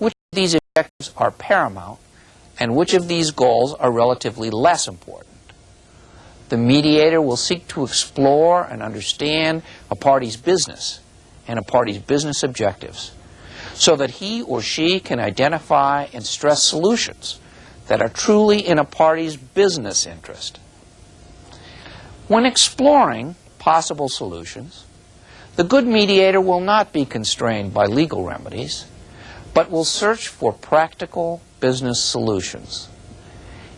which of these objectives are paramount and which of these goals are relatively less important. The mediator will seek to explore and understand a party's business and a party's business objectives so that he or she can identify and stress solutions that are truly in a party's business interest. When exploring possible solutions, the good mediator will not be constrained by legal remedies, but will search for practical business solutions.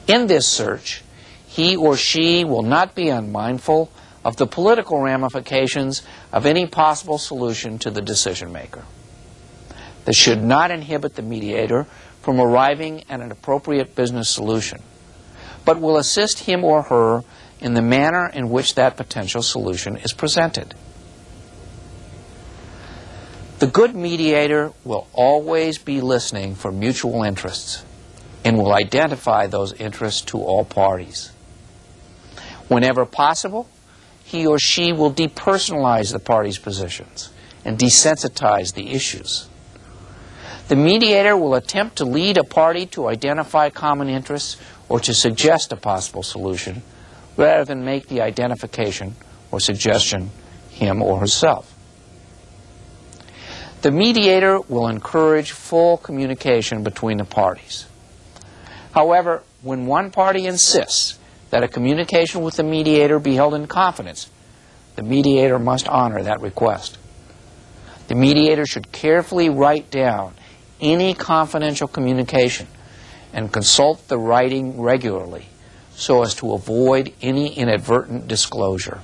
In this search, he or she will not be unmindful of the political ramifications of any possible solution to the decision maker. This should not inhibit the mediator from arriving at an appropriate business solution, but will assist him or her in the manner in which that potential solution is presented. The good mediator will always be listening for mutual interests and will identify those interests to all parties. Whenever possible, he or she will depersonalize the parties' positions and desensitize the issues. The mediator will attempt to lead a party to identify common interests or to suggest a possible solution rather than make the identification or suggestion him or herself. The mediator will encourage full communication between the parties. However, when one party insists that a communication with the mediator be held in confidence, the mediator must honor that request. The mediator should carefully write down any confidential communication and consult the writing regularly so as to avoid any inadvertent disclosure.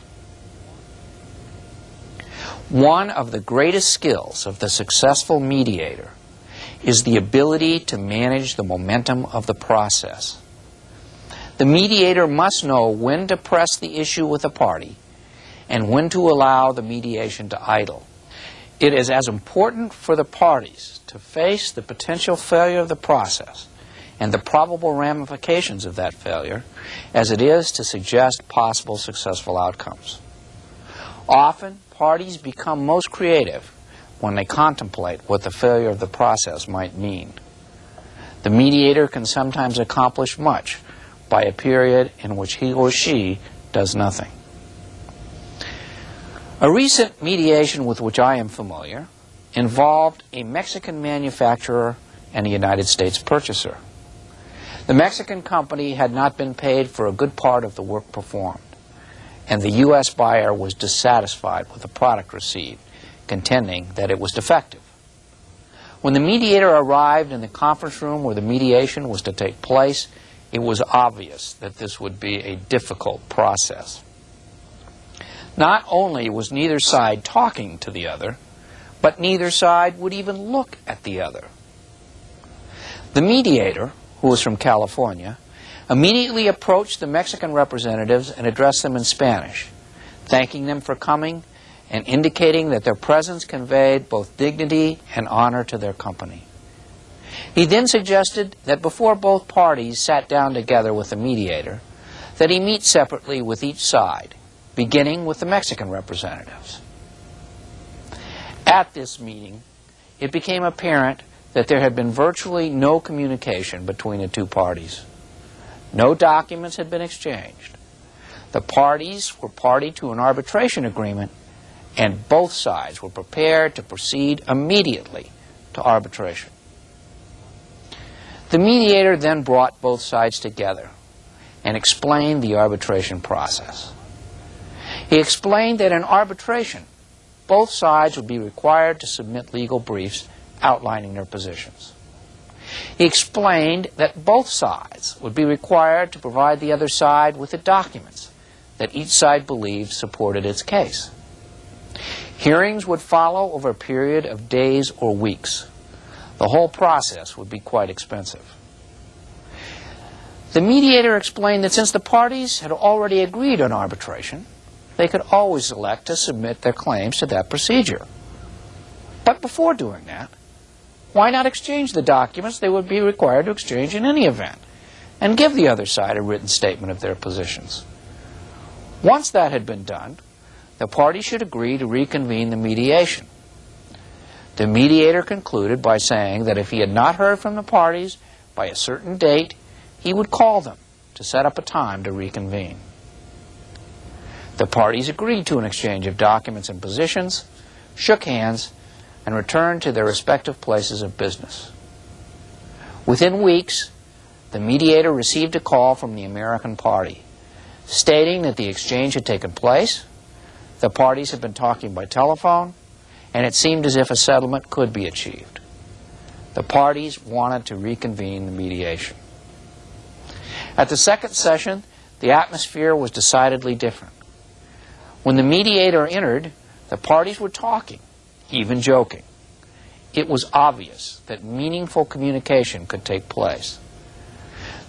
One of the greatest skills of the successful mediator is the ability to manage the momentum of the process. The mediator must know when to press the issue with a party and when to allow the mediation to idle. It is as important for the parties to face the potential failure of the process and the probable ramifications of that failure as it is to suggest possible successful outcomes. Often, parties become most creative when they contemplate what the failure of the process might mean. The mediator can sometimes accomplish much by a period in which he or she does nothing. A recent mediation with which I am familiar involved a Mexican manufacturer and a United States purchaser. The Mexican company had not been paid for a good part of the work performed, and the U.S. buyer was dissatisfied with the product received, contending that it was defective. When the mediator arrived in the conference room where the mediation was to take place, it was obvious that this would be a difficult process. Not only was neither side talking to the other, but neither side would even look at the other. The mediator, who was from California, immediately approached the Mexican representatives and addressed them in Spanish, thanking them for coming and indicating that their presence conveyed both dignity and honor to their company. He then suggested that before both parties sat down together with the mediator, that he meet separately with each side, beginning with the Mexican representatives. At this meeting, it became apparent that there had been virtually no communication between the two parties. No documents had been exchanged. The parties were party to an arbitration agreement, and both sides were prepared to proceed immediately to arbitration. The mediator then brought both sides together and explained the arbitration process. He explained that in arbitration, both sides would be required to submit legal briefs outlining their positions. He explained that both sides would be required to provide the other side with the documents that each side believed supported its case. Hearings would follow over a period of days or weeks. The whole process would be quite expensive. The mediator explained that since the parties had already agreed on arbitration, they could always elect to submit their claims to that procedure. But before doing that, why not exchange the documents they would be required to exchange in any event, and give the other side a written statement of their positions? Once that had been done, the parties should agree to reconvene the mediation. The mediator concluded by saying that if he had not heard from the parties by a certain date, he would call them to set up a time to reconvene. The parties agreed to an exchange of documents and positions, shook hands, and returned to their respective places of business. Within weeks, the mediator received a call from the American party, stating that the exchange had taken place, the parties had been talking by telephone, and it seemed as if a settlement could be achieved. The parties wanted to reconvene the mediation. At the second session, the atmosphere was decidedly different. When the mediator entered, the parties were talking, even joking. It was obvious that meaningful communication could take place.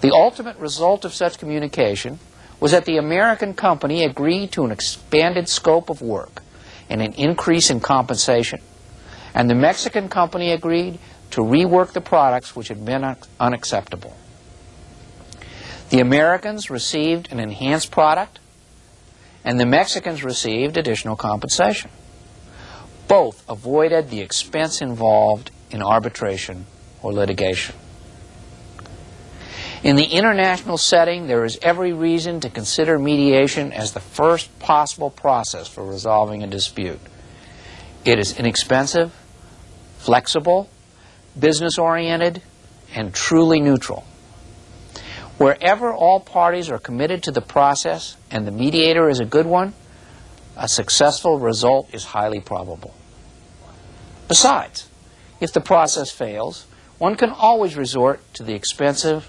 The ultimate result of such communication was that the American company agreed to an expanded scope of work and an increase in compensation, and the Mexican company agreed to rework the products which had been unacceptable. The Americans received an enhanced product, and the Mexicans received additional compensation. Both avoided the expense involved in arbitration or litigation. In the international setting, there is every reason to consider mediation as the first possible process for resolving a dispute. It is inexpensive, flexible, business-oriented, and truly neutral. Wherever all parties are committed to the process and the mediator is a good one, a successful result is highly probable. Besides, if the process fails, one can always resort to the expensive,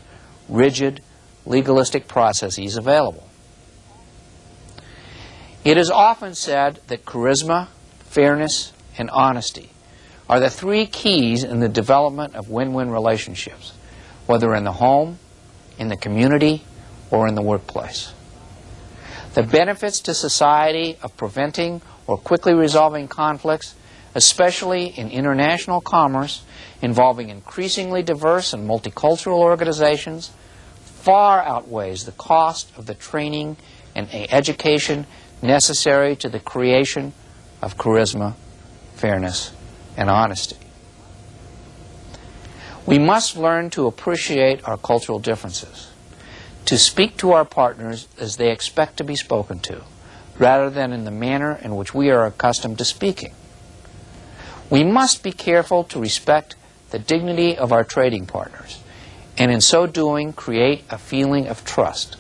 rigid, legalistic processes available. It is often said that charisma, fairness, and honesty are the three keys in the development of win-win relationships, whether in the home, in the community, or in the workplace. The benefits to society of preventing or quickly resolving conflicts, especially in international commerce involving increasingly diverse and multicultural organizations, far outweighs the cost of the training and education necessary to the creation of charisma, fairness, and honesty. We must learn to appreciate our cultural differences, to speak to our partners as they expect to be spoken to, rather than in the manner in which we are accustomed to speaking. We must be careful to respect the dignity of our trading partners, and in so doing create a feeling of trust,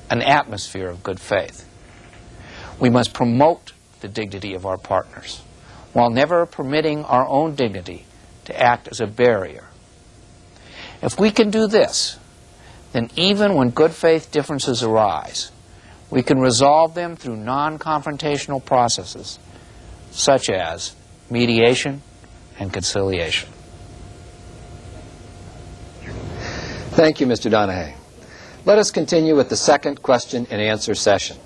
an atmosphere of good faith. We must promote the dignity of our partners, while never permitting our own dignity to act as a barrier. If we can do this, then even when good faith differences arise, we can resolve them through non-confrontational processes, such as mediation and conciliation. Thank you, Mr. Donahey. Let us continue with the second question and answer session.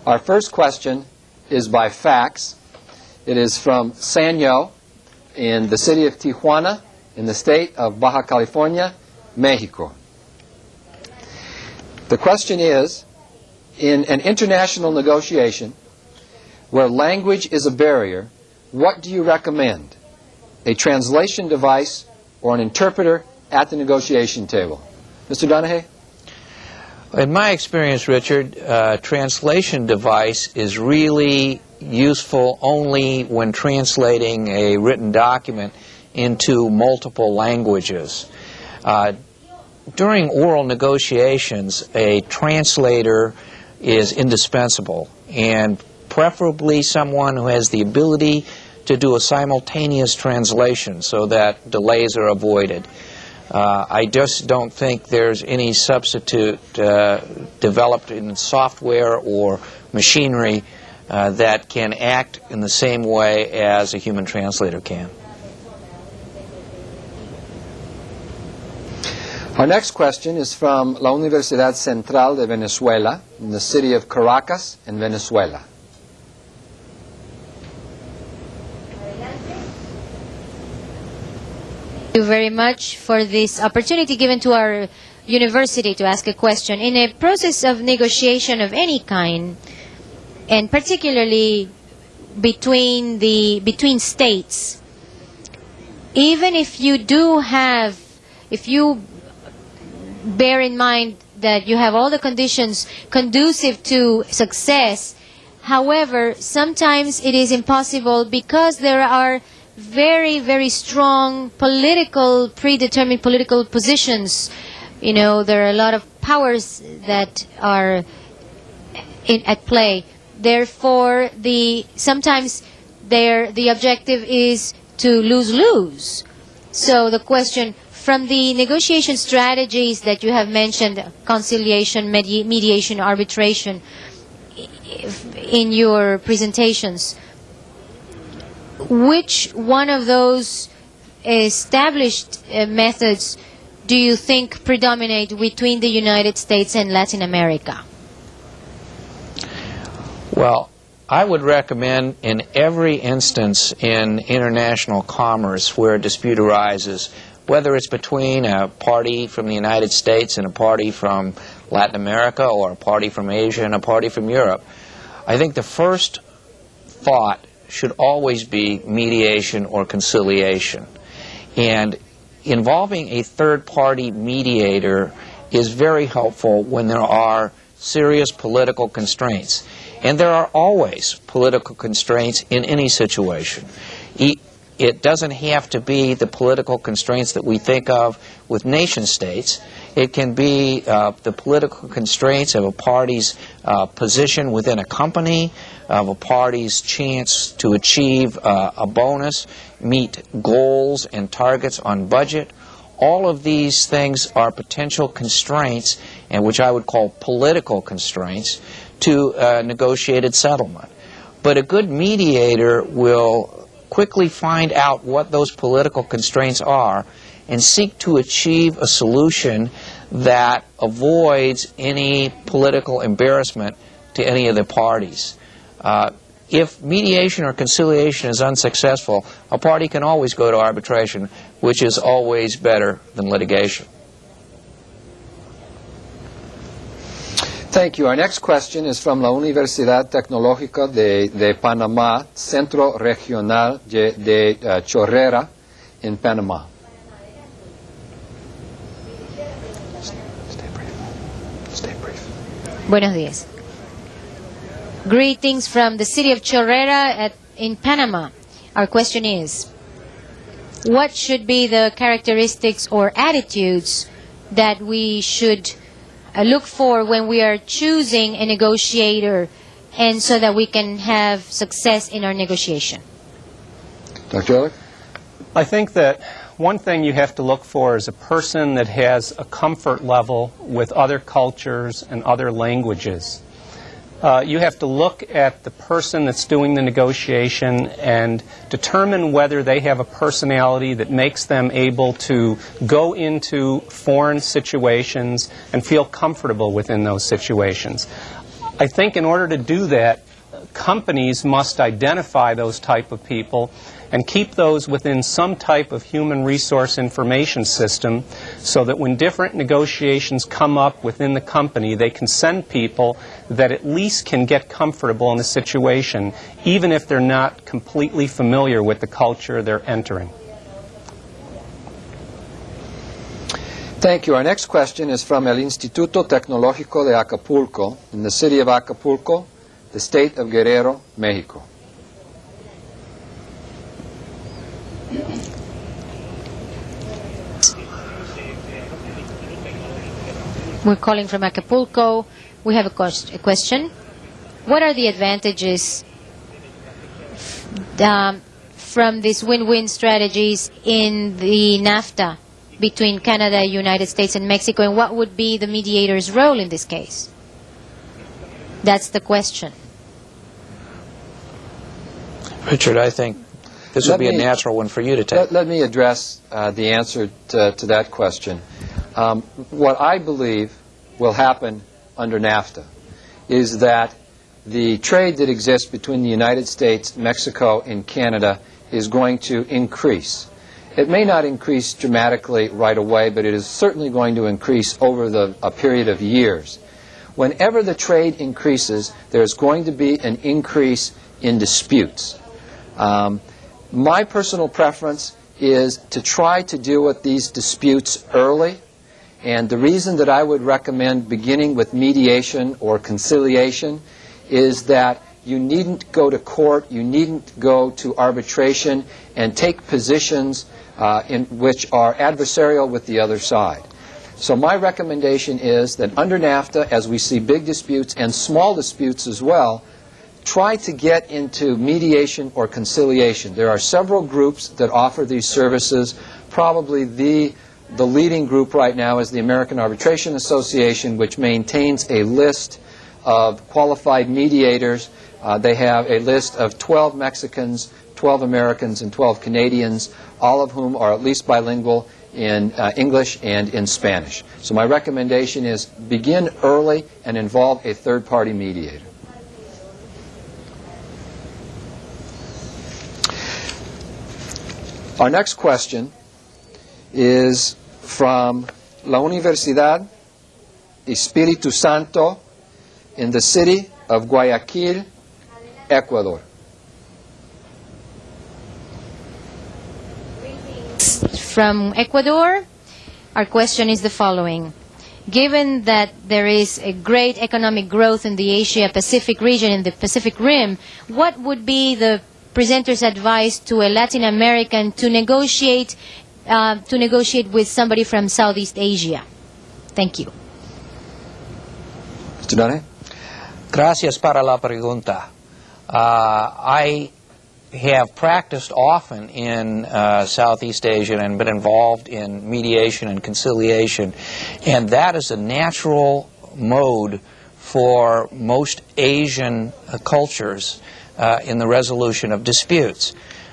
Our first question is by fax. It is from Sanyo in the city of Tijuana in the state of Baja California, Mexico. The question is, in an international negotiation where language is a barrier, what do you recommend? A translation device or an interpreter at the negotiation table? Mr. Donahey? In my experience, Richard, translation device is really useful only when translating a written document into multiple languages. During oral negotiations, a translator is indispensable, and preferably someone who has the ability to do a simultaneous translation so that delays are avoided. I just don't think there's any substitute developed in software or machinery that can act in the same way as a human translator can. Our next question is from La Universidad Central de Venezuela, in the city of Caracas, in Venezuela. Thank you very much for this opportunity given to our university to ask a question. In a process of negotiation of any kind, and particularly between states, even if you bear in mind that you have all the conditions conducive to success, however, sometimes it is impossible because there are very, very strong predetermined political positions. You know, there are a lot of powers that are at play. Therefore, sometimes the objective is to lose-lose. So the question, from the negotiation strategies that you have mentioned, conciliation, mediation, arbitration, in your presentations, which one of those established methods do you think predominate between the United States and Latin America? Well, I would recommend in every instance in international commerce where a dispute arises, whether it's between a party from the United States and a party from Latin America, or a party from Asia and a party from Europe, I think the first thought should always be mediation or conciliation. And involving a third-party mediator is very helpful when there are serious political constraints. And there are always political constraints in any situation. It doesn't have to be the political constraints that we think of with nation states. It can be the political constraints of a party's position within a company, of a party's chance to achieve a bonus, meet goals and targets on budget. All of these things are potential constraints, and which I would call political constraints, to a negotiated settlement. But a good mediator will quickly find out what those political constraints are and seek to achieve a solution that avoids any political embarrassment to any of the parties. If mediation or conciliation is unsuccessful, a party can always go to arbitration, which is always better than litigation. Thank you. Our next question is from la Universidad Tecnológica de Panamá, Centro Regional de Chorrera, in Panama. Stay brief. Buenos días. Greetings from the city of Chorrera in Panama. Our question is, what should be the characteristics or attitudes that we should look for when we are choosing a negotiator, and so that we can have success in our negotiation? Dr. Ehrlich? I think that one thing you have to look for is a person that has a comfort level with other cultures and other languages. You have to look at the person that's doing the negotiation and determine whether they have a personality that makes them able to go into foreign situations and feel comfortable within those situations. I think in order to do that, companies must identify those type of people and keep those within some type of human resource information system, so that when different negotiations come up within the company, they can send people that at least can get comfortable in the situation, even if they're not completely familiar with the culture they're entering. Thank you. Our next question is from El Instituto Tecnológico de Acapulco, in the city of Acapulco, the state of Guerrero, Mexico. We're calling from Acapulco. We have a question. What are the advantages from these win-win strategies in the NAFTA between Canada, United States, and Mexico, and what would be the mediator's role in this case? That's the question. Richard, I think this would be a natural one for you to take. Let me address the answer to that question. What I believe will happen under NAFTA is that the trade that exists between the United States, Mexico, and Canada is going to increase. It may not increase dramatically right away, but it is certainly going to increase over a period of years. Whenever the trade increases, there's going to be an increase in disputes. My personal preference is to try to deal with these disputes early. And the reason that I would recommend beginning with mediation or conciliation is that you needn't go to court, you needn't go to arbitration and take positions in which are adversarial with the other side. So my recommendation is that under NAFTA, as we see big disputes and small disputes as well, try to get into mediation or conciliation. There are several groups that offer these services. Probably the leading group right now is the American Arbitration Association, which maintains a list of qualified mediators. They have a list of 12 Mexicans, 12 Americans, and 12 Canadians, all of whom are at least bilingual in English and in Spanish. So my recommendation is begin early and involve a third-party mediator. Our next question is from La Universidad Espíritu Santo in the city of Guayaquil, Ecuador. From Ecuador, our question is the following. Given that there is a great economic growth in the Asia-Pacific region, in the Pacific Rim, what would be the presenter's advice to a Latin American to negotiate with somebody from Southeast Asia? Thank you. Mr. Donahey? Gracias para la pregunta. I have practiced often in Southeast Asia and been involved in mediation and conciliation, and that is a natural mode for most Asian cultures in the resolution of disputes.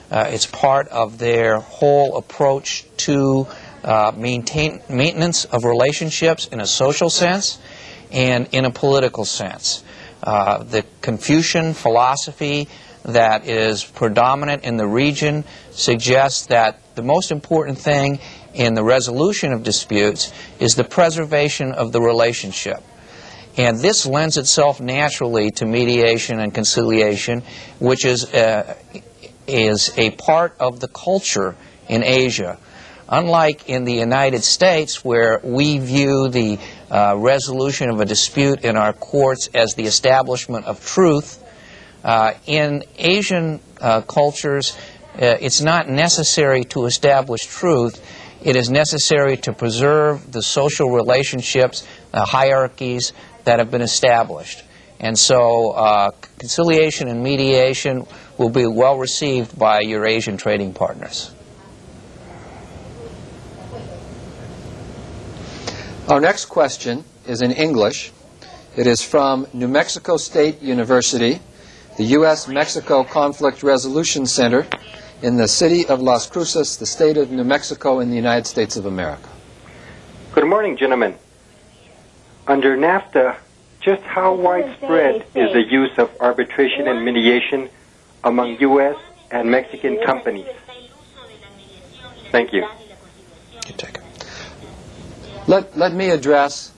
It's part of their whole approach to maintenance of relationships in a social sense and in a political sense. The Confucian philosophy that is predominant in the region suggests that the most important thing in the resolution of disputes is the preservation of the relationship. And this lends itself naturally to mediation and conciliation, which is a part of the culture in Asia. Unlike in the United States, where we view the resolution of a dispute in our courts as the establishment of truth, in Asian cultures, it's not necessary to establish truth. It is necessary to preserve the social relationships, hierarchies that have been established. And so conciliation and mediation will be well received by your Asian trading partners. Our next question is in English. It is from New Mexico State University, the U.S.-Mexico Conflict Resolution Center in the city of Las Cruces, the state of New Mexico in the United States of America. Good morning, gentlemen. Under NAFTA, just how widespread is the use of arbitration and mediation among U.S. and Mexican companies? Thank you. You take it. Let me address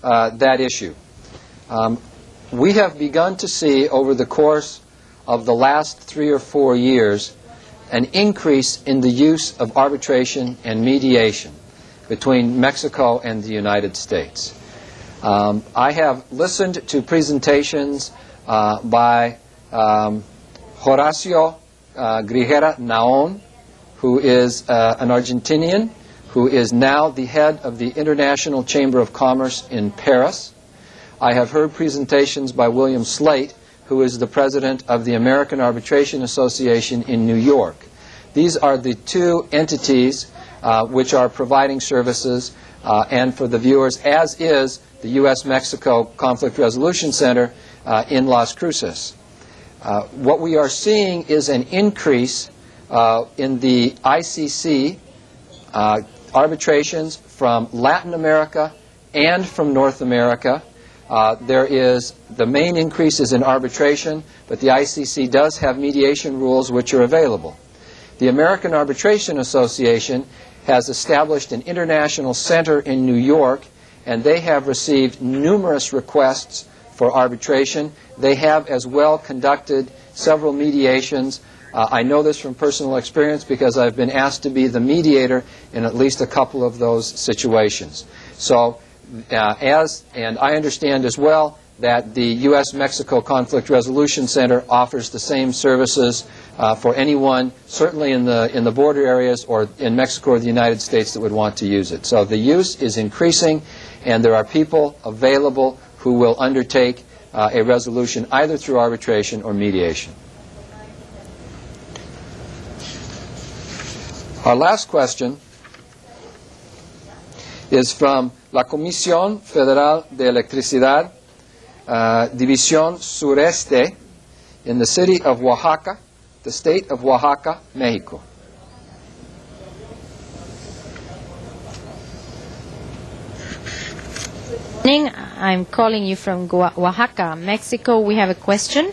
that issue. We have begun to see over the course of the last 3 or 4 years an increase in the use of arbitration and mediation between Mexico and the United States. I have listened to presentations by Horacio Grijera Naón, who is an Argentinian, who is now the head of the International Chamber of Commerce in Paris. I have heard presentations by William Slate, who is the president of the American Arbitration Association in New York. These are the two entities which are providing services, and for the viewers, as is the U.S.-Mexico Conflict Resolution Center in Las Cruces. What we are seeing is an increase in the ICC arbitrations from Latin America and from North America. The main increase is in arbitration, but the ICC does have mediation rules which are available. The American Arbitration Association has established an international center in New York, and they have received numerous requests for arbitration. They have as well conducted several mediations I know this from personal experience because I've been asked to be the mediator in at least a couple of those situations. So, and I understand as well that the U.S.-Mexico Conflict Resolution Center offers the same services for anyone, certainly in the border areas or in Mexico or the United States, that would want to use it. So the use is increasing, and there are people available who will undertake a resolution either through arbitration or mediation. Our last question is from la Comisión Federal de Electricidad, División Sureste, in the city of Oaxaca, the state of Oaxaca, Mexico. I'm calling you from Oaxaca, Mexico. We have a question.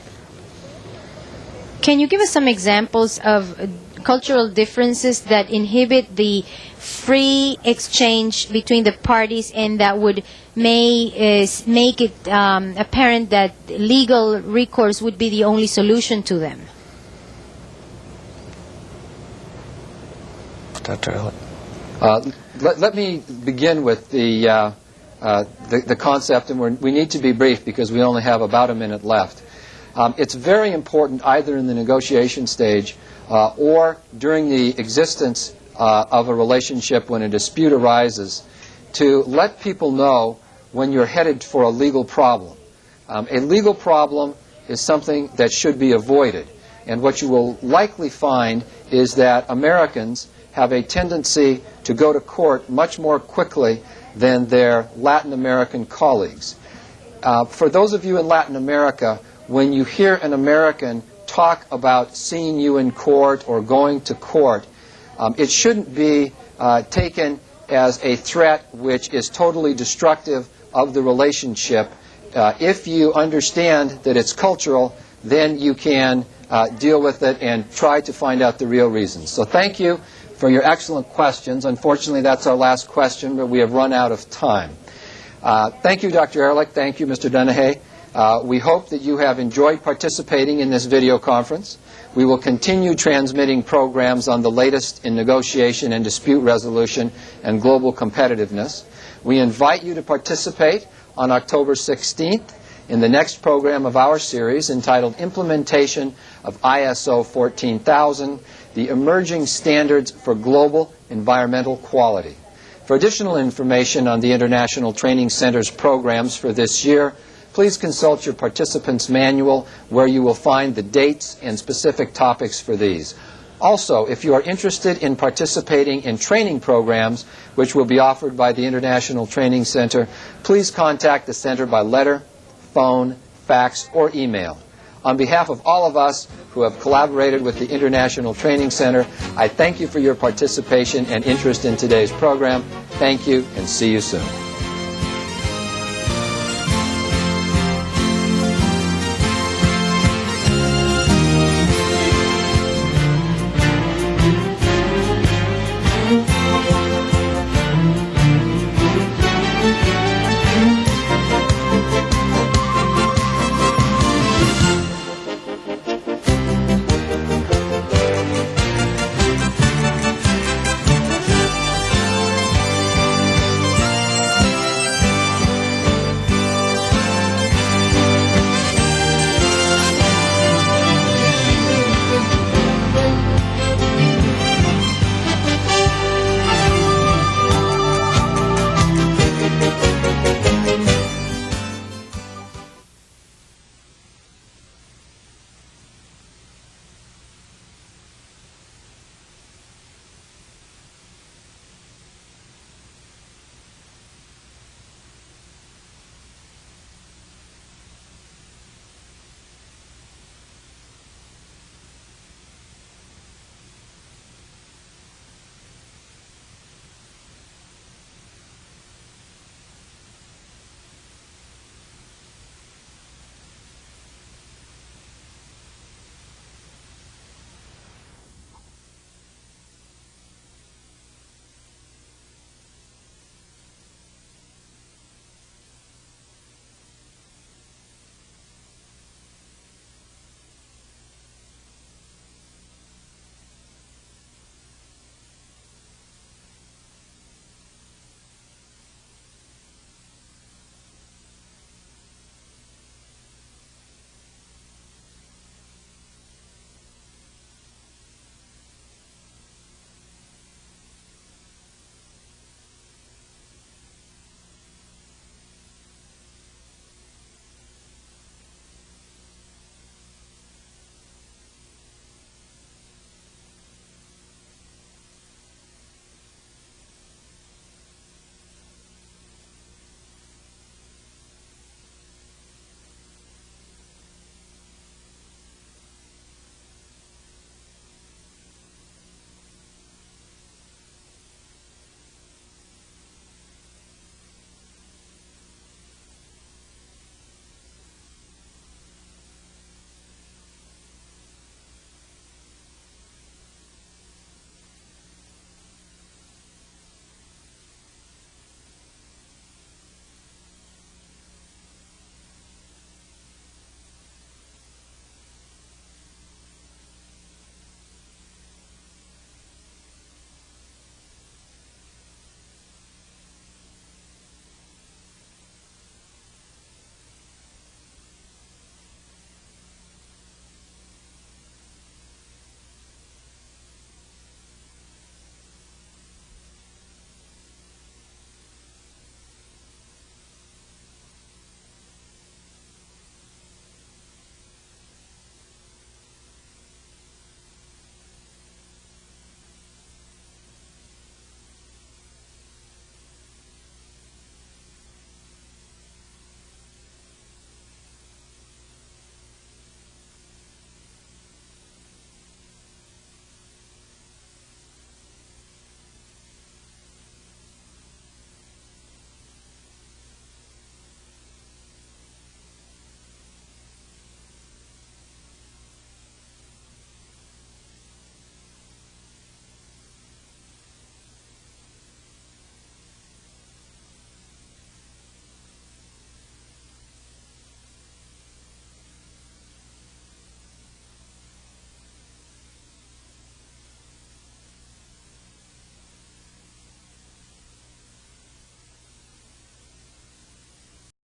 Can you give us some examples of cultural differences that inhibit the free exchange between the parties and that would make it apparent that legal recourse would be the only solution to them? Dr. Ehrlich. Let me begin with the concept, and we need to be brief because we only have about a minute left. It's very important either in the negotiation stage or during the existence of a relationship when a dispute arises to let people know when you're headed for a legal problem. A legal problem is something that should be avoided, and what you will likely find is that Americans have a tendency to go to court much more quickly than their Latin American colleagues. For those of you in Latin America, when you hear an American talk about seeing you in court or going to court, it shouldn't be taken as a threat which is totally destructive of the relationship. If you understand that it's cultural, then you can deal with it and try to find out the real reasons. So thank you for your excellent questions. Unfortunately, that's our last question, but we have run out of time. Thank you, Dr. Ehrlich. Thank you, Mr. Donahey. We hope that you have enjoyed participating in this video conference. We will continue transmitting programs on the latest in negotiation and dispute resolution and global competitiveness. We invite you to participate on October 16th in the next program of our series entitled Implementation of ISO 14000, the Emerging Standards for Global Environmental Quality. For additional information on the International Training Center's programs for this year, please consult your participants' manual where you will find the dates and specific topics for these. Also, if you are interested in participating in training programs which will be offered by the International Training Center, please contact the Center by letter, phone, fax, or email. On behalf of all of us who have collaborated with the International Training Center, I thank you for your participation and interest in today's program. Thank you, and see you soon.